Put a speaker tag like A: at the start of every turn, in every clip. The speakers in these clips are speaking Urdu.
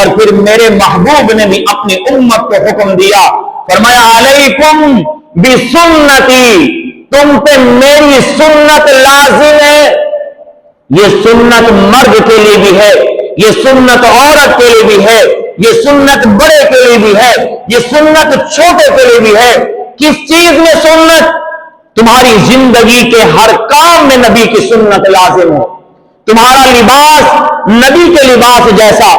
A: اور پھر میرے محبوب نے بھی اپنی امت کو حکم دیا، فرمایا علیکم بسنتی، تم پہ میری سنت لازم ہے۔ یہ سنت مرد کے لیے بھی ہے، یہ سنت عورت کے لیے بھی ہے، یہ سنت بڑے کے لیے بھی ہے، یہ سنت چھوٹے کے لیے بھی ہے۔ کس چیز میں سنت؟ تمہاری زندگی کے ہر کام میں نبی کی سنت لازم ہو، تمہارا لباس نبی کے لباس جیسا،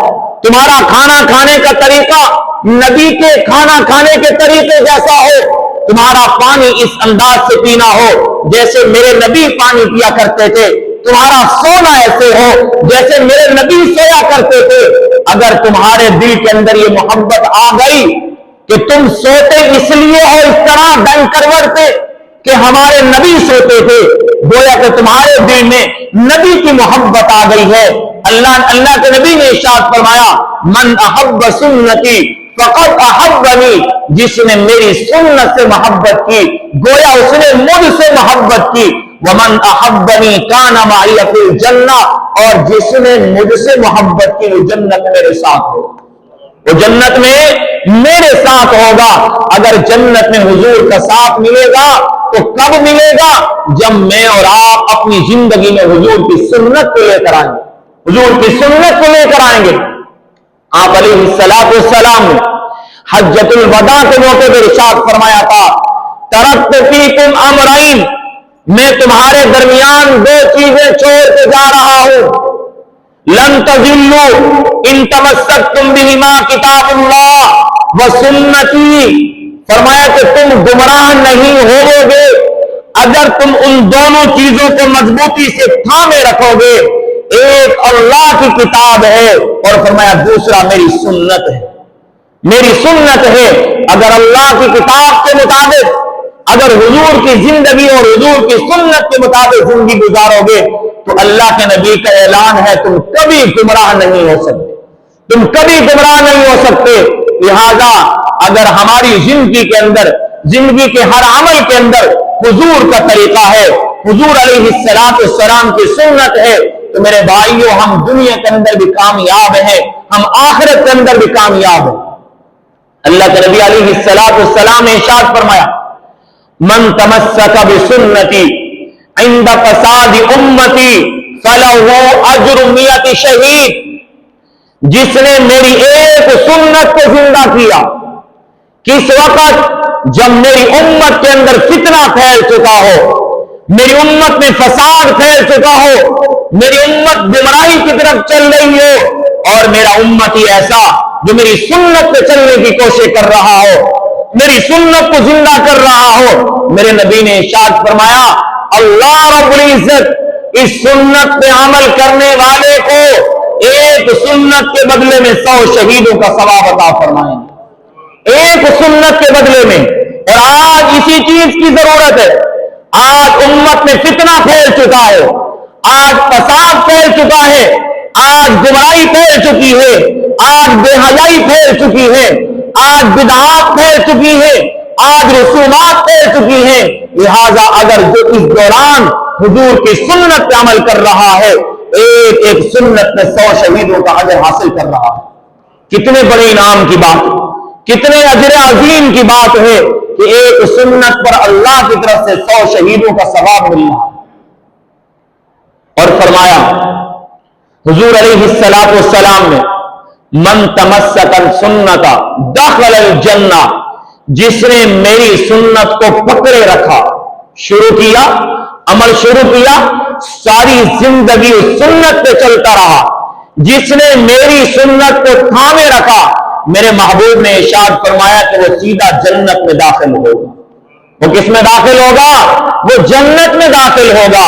A: تمہارا کھانا کھانے کا طریقہ نبی کے کھانا کھانے کے طریقے جیسا ہو، تمہارا پانی اس انداز سے پینا ہو جیسے میرے نبی پانی پیا کرتے تھے، تمہارا سونا ایسے ہو جیسے میرے نبی سویا کرتے تھے۔ اگر تمہارے دل کے اندر یہ محبت آ گئی کہ تم سوتے اس لیے ہو اس طرح ڈنگ کروٹ پہ کہ ہمارے نبی سوتے تھے، گویا کہ تمہارے دل میں نبی کی محبت آ گئی ہے۔ اللہ کے نبی نے ارشاد فرمایا، من احب سنتی فقد احبنی، جس نے میری سنت سے محبت کی گویا اس نے مجھ سے محبت کی۔ ومن احبنی کان معی فی الجنہ، اور جس نے مجھ سے محبت کی وہ جنت میرے ساتھ ہو، وہ جنت میں میرے ساتھ ہوگا۔ اگر جنت میں حضور کا ساتھ ملے گا تو کب ملے گا؟ جب میں اور آپ اپنی زندگی میں حضور کی سنت کو لے کر آئیں گے، حضور کی سنت کو لے کر آئیں گے۔ آپ علیہ السلام نے حجۃ الوداع کے موقع پر ارشاد فرمایا تھا، ترکت فیکم امرین، میں تمہارے درمیان دو چیزیں چھوڑ کے جا رہا ہوں، لن تضلوا ان تمسکتم بہما کتاب اللہ و سنتی، فرمایا کہ تم گمراہ نہیں ہوو گے اگر تم ان دونوں چیزوں کو مضبوطی سے تھامے رکھو گے۔ ایک اللہ کی کتاب ہے اور فرمایا دوسرا میری سنت ہے، میری سنت ہے۔ اگر اللہ کی کتاب کے مطابق، اگر حضور کی زندگی اور حضور کی سنت کے مطابق زندگی گزارو گے تو اللہ کے نبی کا اعلان ہے تم کبھی گمراہ نہیں ہو سکتے، تم کبھی گمراہ نہیں ہو سکتے۔ لہذا اگر ہماری زندگی کے اندر، زندگی کے ہر عمل کے اندر حضور کا طریقہ ہے، حضور علیہ السلام کی سنت ہے، تو میرے بھائیوں ہم دنیا کے اندر بھی کامیاب ہیں، ہم آخرت کے اندر بھی کامیاب ہیں۔ اللہ کے نبی علیہ السلام نے ارشاد فرمایا، من تمسک بسنتی عند فساد امتی فلہ اجر 100 شہید، جس نے میری ایک سنت کو زندہ کیا، کس وقت؟ جب میری امت کے اندر فتنہ پھیل چکا ہو، میری امت میں فساد پھیل چکا ہو، میری امت گمراہی کی طرف چل رہی ہو، اور میرا امتی ایسا جو میری سنت پہ چلنے کی کوشش کر رہا ہو، میری سنت کو زندہ کر رہا ہو، میرے نبی نے ارشاد فرمایا اللہ رب العزت اس سنت پہ عمل کرنے والے کو ایک سنت کے بدلے میں 100 شہیدوں کا ثواب عطا فرمائیں گے، ایک سنت کے بدلے میں۔ اور آج اسی چیز کی ضرورت ہے۔ آج امت میں فتنہ پھیل چکا ہے، آج فساد پھیل چکا ہے، آج گمراہی پھیل چکی ہے، آج بے حیائی پھیل چکی ہے، آج بدعات پھیل چکی ہے، آج رسومات پھیل چکی ہیں۔ لہذا اگر جو اس دوران حضور کی سنت پہ عمل کر رہا ہے، ایک ایک سنت میں 100 شہیدوں کا اجر حاصل کر رہا ہے، کتنے بڑے انعام کی بات، کتنے اجر عظیم کی بات ہے کہ ایک سنت پر اللہ کی طرف سے 100 شہیدوں کا ثواب مل رہا ہے۔ اور فرمایا حضور علیہ السلام نے، من تمسک سنتا دخل الجنہ، جس نے میری سنت کو پکڑے رکھا، شروع کیا، عمل شروع کیا، ساری زندگی سنت پہ چلتا رہا، جس نے میری سنت کو تھامے رکھا، میرے محبوب نے ارشاد فرمایا کہ وہ سیدھا جنت میں داخل ہوگا۔ وہ کس میں داخل ہوگا؟ وہ جنت میں داخل ہوگا۔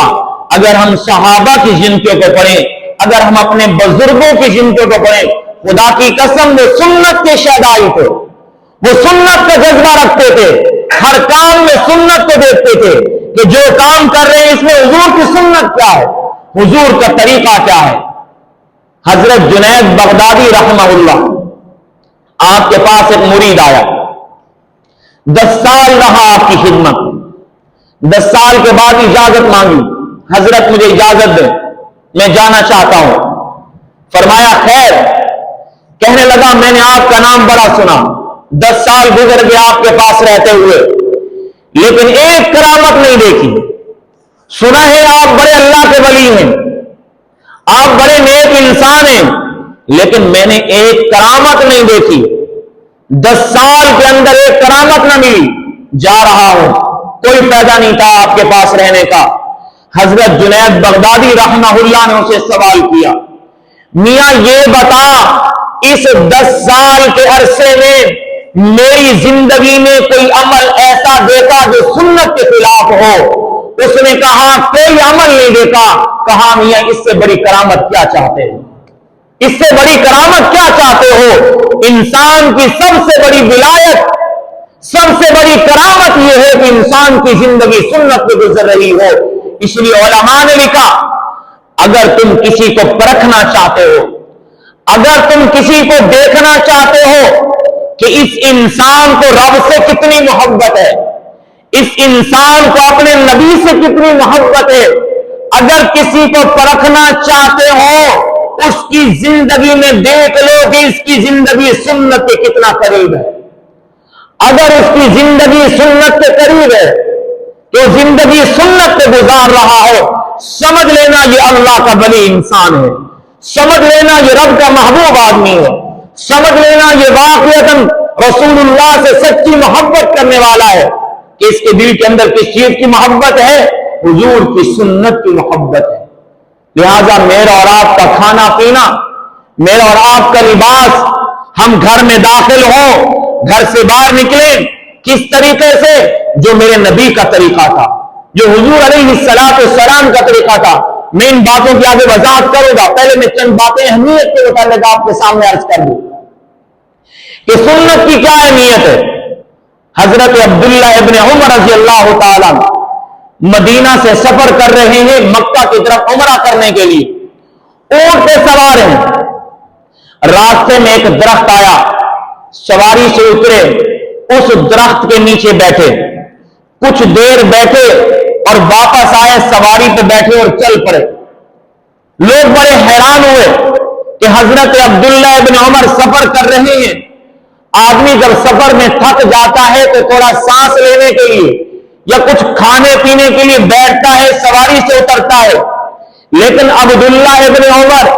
A: اگر ہم صحابہ کی زندگیوں کو پڑھیں، اگر ہم اپنے بزرگوں کی زندگیوں کو پڑھیں، خدا کی قسم وہ سنت کے شہدائی تھے، وہ سنت کا جذبہ رکھتے تھے، ہر کام میں سنت کو دیکھتے تھے کہ جو کام کر رہے ہیں اس میں حضور کی سنت کیا ہے، حضور کا طریقہ کیا ہے۔ حضرت جنید بغدادی رحمہ اللہ، آپ کے پاس ایک مرید آیا، 10 سال رہا آپ کی خدمت، 10 سال کے بعد اجازت مانگی، حضرت مجھے اجازت دے، میں جانا چاہتا ہوں۔ فرمایا خیر، کہنے لگا میں نے آپ کا نام بڑا سنا، 10 سال گزر گئے آپ کے پاس رہتے ہوئے، لیکن ایک کرامت نہیں دیکھی۔ سنا ہے آپ بڑے اللہ کے ولی ہیں، آپ بڑے نیک انسان ہیں، لیکن میں نے ایک کرامت نہیں دیکھی۔ 10 سال کے اندر ایک کرامت نہ ملی، جا رہا ہوں، کوئی فائدہ نہیں تھا آپ کے پاس رہنے کا۔ حضرت جنید بغدادی رحمہ اللہ نے اسے سوال کیا، میاں یہ بتا اس 10 سال کے عرصے میں میری زندگی میں کوئی عمل ایسا دیکھا جو سنت کے خلاف ہو؟ اس نے کہا کوئی عمل نہیں دیکھا۔ کہا میاں اس سے بڑی کرامت کیا چاہتے ہیں؟ اس سے بڑی کرامت کیا چاہتے ہو؟ انسان کی سب سے بڑی ولایت، سب سے بڑی کرامت یہ ہے کہ انسان کی زندگی سنت پہ گزر رہی ہو۔ اس لیے علماء نے لکھا اگر تم کسی کو پرکھنا چاہتے ہو، اگر تم کسی کو دیکھنا چاہتے ہو کہ اس انسان کو رب سے کتنی محبت ہے، اس انسان کو اپنے نبی سے کتنی محبت ہے، اگر کسی کو پرکھنا چاہتے ہو اس کی زندگی میں دیکھ لو کہ اس کی زندگی سنت کے کتنا قریب ہے۔ اگر اس کی زندگی سنت کے قریب ہے تو زندگی سنت پہ گزار رہا ہو، سمجھ لینا یہ اللہ کا ولی انسان ہے، سمجھ لینا یہ رب کا محبوب آدمی ہے، سمجھ لینا یہ واقعتاً رسول اللہ سے سچی محبت کرنے والا ہے۔ کہ اس کے دل کے اندر کس چیز کی محبت ہے؟ حضور کی سنت کی محبت ہے۔ لہذا میرا اور آپ کا کھانا پینا، میرا اور آپ کا لباس، ہم گھر میں داخل ہوں، گھر سے باہر نکلیں کس طریقے سے؟ جو میرے نبی کا طریقہ تھا، جو حضور علیہ السلام کا طریقہ تھا۔ میں ان باتوں کی آگے وضاحت کروں گا، پہلے میں چند باتیں اہمیت کے متعلق آپ کے سامنے عرض کر دوں کہ سنت کی کیا اہمیت ہے۔ حضرت عبداللہ ابن عمر رضی اللہ تعالیٰ مدینہ سے سفر کر رہے ہیں مکہ کی طرف عمرہ کرنے کے لیے، اونٹ پہ سوار ہیں، راستے میں ایک درخت آیا، سواری سے اترے، اس درخت کے نیچے بیٹھے، کچھ دیر بیٹھے اور واپس آئے، سواری پہ بیٹھے اور چل پڑے۔ لوگ بڑے حیران ہوئے کہ حضرت عبداللہ ابن عمر سفر کر رہے ہیں۔ آدمی جب سفر میں تھک جاتا ہے تو تھوڑا سانس لینے کے لیے یا کچھ کھانے پینے کے لیے بیٹھتا ہے، سواری سے اترتا ہے، لیکن عبداللہ ابن عمر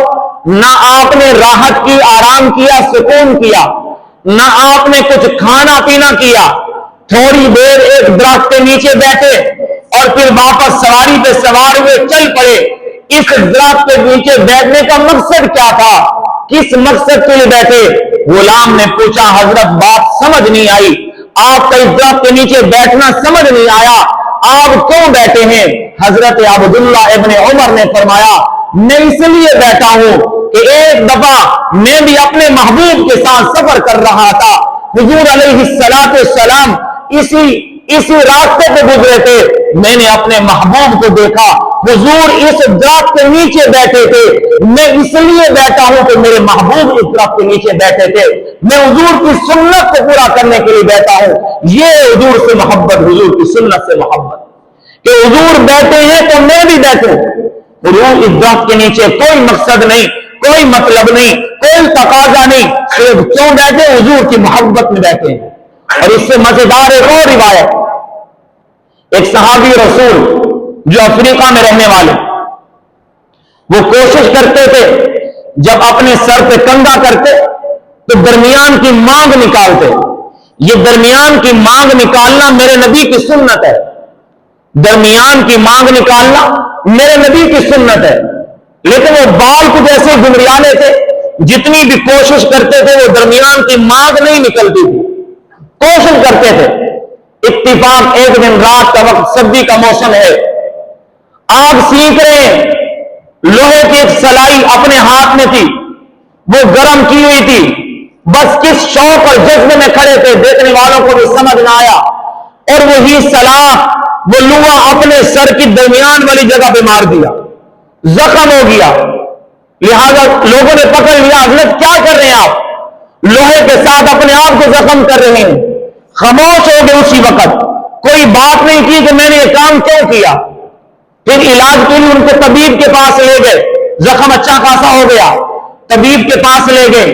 A: نہ آپ نے راحت کی، آرام کیا، سکون کیا، نہ آپ نے کچھ کھانا پینا کیا، تھوڑی دیر ایک درخت کے نیچے بیٹھے اور پھر واپس سواری پہ سوار ہوئے چل پڑے۔ اس درخت کے نیچے بیٹھنے کا مقصد کیا تھا؟ کس مقصد کے لیے بیٹھے؟ غلام نے پوچھا حضرت بات سمجھ نہیں آئی، آپ کا اس درخت کے نیچے بیٹھنا سمجھ نہیں آیا، آپ کیوں بیٹھے ہیں؟ حضرت عبداللہ ابن عمر نے فرمایا میں اس لیے بیٹھا ہوں کہ ایک دفعہ میں بھی اپنے محبوب کے ساتھ سفر کر رہا تھا، حضور علیہ السلام اسی راستے پہ گزرے تھے، میں نے اپنے محبوب کو دیکھا، حضور اس درخت کے نیچے بیٹھے تھے، میں اس لیے بیٹھا ہوں کہ میرے محبوب اس درخت کے نیچے بیٹھے تھے، میں حضور کی سنت کو پورا کرنے کے لیے بیٹھا ہوں۔ یہ حضور سے محبت، حضور کی سنت سے محبت کہ حضور بیٹھے ہیں تو میں بھی بیٹھوں۔ حضور اس درخت کے نیچے کوئی مقصد نہیں، کوئی مطلب نہیں، کوئی تقاضا نہیں، صرف کیوں بیٹھے؟ حضور کی محبت میں بیٹھے ہیں۔ اور اس سے مزیدار ایک اور روایت، ایک صحابی رسول جو افریقہ میں رہنے والے، وہ کوشش کرتے تھے جب اپنے سر پہ کنگھا کرتے تو درمیان کی مانگ نکالتے۔ یہ درمیان کی مانگ نکالنا میرے نبی کی سنت ہے، درمیان کی مانگ نکالنا میرے نبی کی سنت ہے، لیکن وہ بال کو جیسے گمریالے تھے، جتنی بھی کوشش کرتے تھے وہ درمیان کی مانگ نہیں نکلتی تھی، کوشش کرتے تھے۔ اتفاق ایک دن رات کا وقت، سردی کا موسم ہے، آگ سینک رہے ہیں، لوہے کی ایک سلائی اپنے ہاتھ میں تھی، وہ گرم کی ہوئی تھی، بس کس شوق اور جذبے میں کھڑے تھے دیکھنے والوں کو بھی سمجھ نہ آیا، اور وہی سلاخ، وہ لوہا اپنے سر کی درمیان والی جگہ پہ مار دیا، زخم ہو گیا۔ لہذا لوگوں نے پکڑ لیا، حضرت کیا کر رہے ہیں آپ؟ لوہے کے ساتھ اپنے آپ کو زخم کر رہے ہیں۔ خاموش ہو گئے اسی وقت، کوئی بات نہیں کی کہ میں نے یہ کام کیوں کیا۔ پھر علاج کے لیے ان کو طبیب کے پاس لے گئے، زخم اچھا خاصا ہو گیا، طبیب کے پاس لے گئے،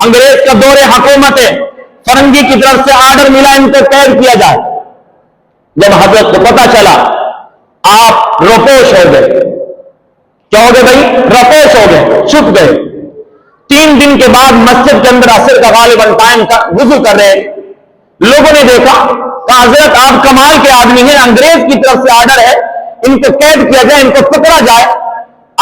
A: انگریز کا دور حکومت ہے، فرنگی کی طرف سے آرڈر ملا ان کو قید کیا جائے۔ جب حضرت کو پتا چلا آپ روپوش ہو گئے۔ کیا ہو گئے بھائی؟ روپوش ہو گئے، چھپ گئے۔ 3 دن کے بعد مسجد کے اندر عصر کا غالباً ٹائم کا وضو کر رہے، لوگوں نے دیکھا کہ حضرت آپ کمال کے آدمی ہیں، انگریز کی طرف سے آرڈر ہے ان کو قید کیا جائے، ان کو پکڑا جائے،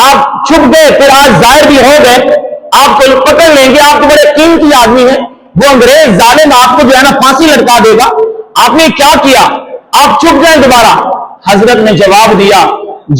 A: آپ چھپ گئے، پھر آج ظاہر بھی ہو گئے، آپ کو پکڑ لیں گے، آپ تو بڑے قیمتی آدمی ہیں، وہ انگریز ظالم آپ کو جو ہے نا پھانسی لٹکا دے گا، آپ نے کیا کیا؟ آپ چھپ گئے دوبارہ۔ حضرت نے جواب دیا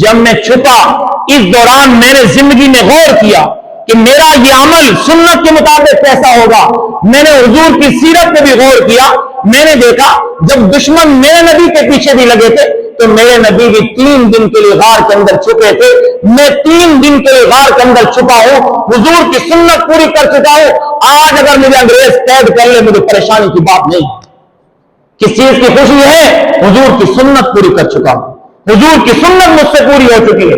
A: جب میں چھپا اس دوران میں نے زندگی میں غور کیا کہ میرا یہ عمل سنت کے مطابق کیسا ہوگا، میں نے حضور کی سیرت پہ بھی غور کیا، میں نے دیکھا جب دشمن میرے نبی کے پیچھے بھی لگے تھے تو میرے نبی بھی 3 دن کے لیے غار کے اندر چھپے تھے، میں 3 دن کے لیے غار کے اندر چھپا ہوں، حضور کی سنت پوری کر چکا ہوں، آج اگر مجھے انگریز قید کر لے مجھے پریشانی کی بات نہیں۔ کس چیز کی خوشی ہے؟ حضور کی سنت پوری کر چکا ہوں، حضور کی سنت مجھ سے پوری ہو چکی ہے۔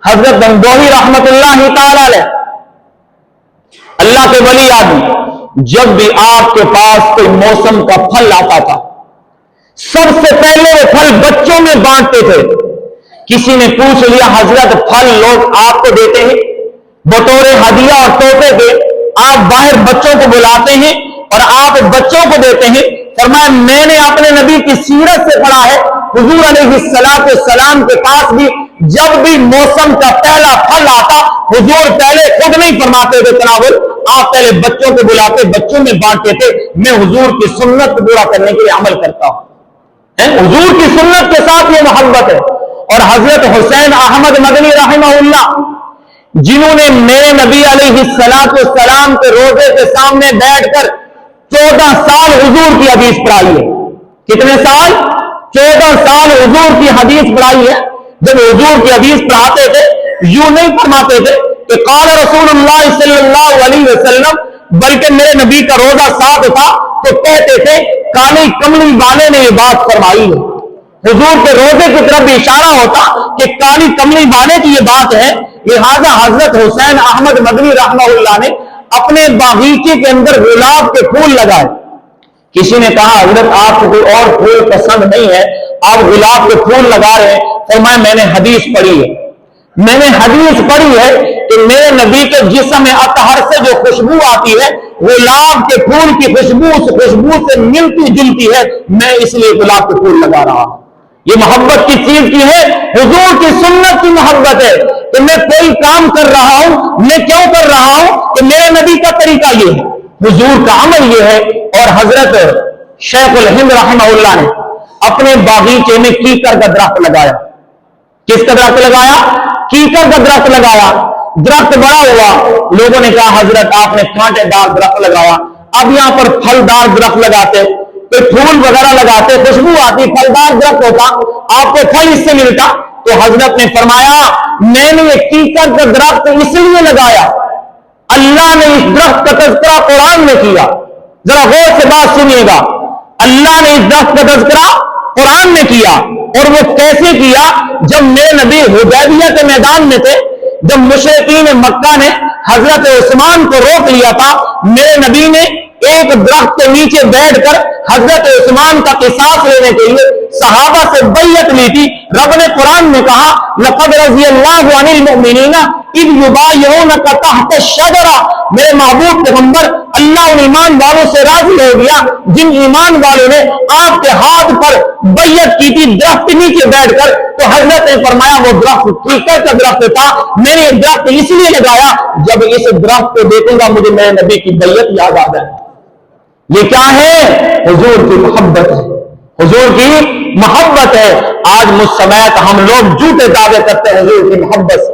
A: حضرت گنگوہی رحمت اللہ تعالی علیہ، اللہ کے ولی آدمی، جب بھی آپ کے پاس کوئی موسم کا پھل آتا تھا سب سے پہلے وہ پھل بچوں میں بانٹتے تھے۔ کسی نے پوچھ لیا حضرت پھل لوگ آپ کو دیتے ہیں بطور ہدیہ اور تحفے کے، آپ باہر بچوں کو بلاتے ہیں اور آپ بچوں کو دیتے ہیں؟ فرمایا میں نے اپنے نبی کی سیرت سے پڑھا ہے، حضور علیہ السلام کے پاس بھی جب بھی موسم کا پہلا پھل آتا حضور پہلے خود نہیں فرماتے تھے تناول، آپ پہلے بچوں کو بلاتے بچوں میں بانٹتے تھے۔ میں حضور کی سنت کو پورا کرنے کے لیے عمل کرتا ہوں، حضور کی سنت کے ساتھ یہ محبت ہے۔ اور حضرت حسین احمد مدنی رحمہ اللہ جنہوں نے میرے نبی علیہ السلام کے روزے کے سامنے بیٹھ کر 14 سال حضور کی حدیث پڑھائی ہے۔ کتنے سال؟ 14 سال حضور کی حدیث پڑھائی ہے۔ جب حضور کی حدیث پڑھاتے تھے یوں نہیں فرماتے تھے کہ قال رسول اللہ صلی اللہ علیہ وسلم، بلکہ میرے نبی کا روزہ ساتھ تھا تو کہتے تھے کالی کملی والے نے یہ بات فرمائی ہے۔ حضور کے روزے کی طرف بھی اشارہ ہوتا کہ کالی کملی والے کی یہ بات ہے، لہذا حضرت حسین احمد مدنی رحمہ اللہ نے اپنے باغیچے کے اندر گلاب کے پھول لگائے۔ کسی نے کہا حضرت آپ کو کوئی اور پھول پسند نہیں ہے، آپ گلاب کے پھول لگا رہے ہیں؟ فرمایا میں نے حدیث پڑھی ہے، میں نے حدیث پڑھی ہے کہ میرے نبی کے جسم اطہر سے جو خوشبو آتی ہے گلاب کے پھول کی خوشبو اس خوشبو سے ملتی جلتی ہے، میں اس لیے گلاب کے پھول لگا رہا ہوں۔ یہ محبت کس چیز کی ہے؟ حضور کی سنت کی محبت ہے کہ میں کوئی کام کر رہا ہوں، میں کیوں کر رہا ہوں کہ میرے نبی کا طریقہ یہ ہے، حضور کا عمل یہ ہے۔ اور حضرت شیخ الہند رحمہ اللہ نے اپنے باغیچے میں کیکر کا درخت لگایا۔ کس کا درخت لگایا؟ کیکر کا درخت لگایا۔ درخت بڑا ہوا، لوگوں نے کہا حضرت آپ نے کانٹے دار درخت لگایا، اب یہاں پر پھلدار درخت لگاتے، کوئی پھول وغیرہ لگاتے، خوشبو آتی، پھلدار درخت ہوتا، آپ کو پھل اس سے ملتا۔ تو حضرت نے فرمایا میں نے یہ کیکر کا درخت اس لیے لگایا، اللہ نے اس درخت کا تذکرہ قرآن میں کیا۔ ذرا غور سے بات سنیے گا، اللہ نے اس درخت کا تذکرہ قرآن میں کیا، اور وہ کیسے کیا؟ جب میرے نبی حدیبیہ کے میدان میں تھے، جب مشرکین مکہ نے حضرت عثمان کو روک لیا تھا، میرے نبی نے ایک درخت کے نیچے بیٹھ کر حضرت عثمان کا قصاص لینے کے لیے صحابہ سے بیعت لی تھی۔ رب نے قرآن میں کہا لقد رضی اللہ عن المؤمنین اذ یبایعونک تحت الشجرہ، میرے محبوب پیغمبر اللہ ان ایمان والوں سے راضی ہو گیا جن ایمان والوں نے آپ کے ہاتھ پر بیعت کی تھی درخت کے نیچے بیٹھ کر۔ تو حضرت نے فرمایا وہ درخت کیکر کا درخت تھا، میں نے یہ درخت اس لیے لگایا جب اس درخت کو دیکھوں گا مجھے میرے نبی کی بیعت یاد آ جائے۔ یہ کیا ہے؟ حضور کی محبت ہے، حضور کی محبت ہے۔ آج مجھ سمیت ہم لوگ جھوٹے دعوے کرتے ہیں حضور کی محبت سے،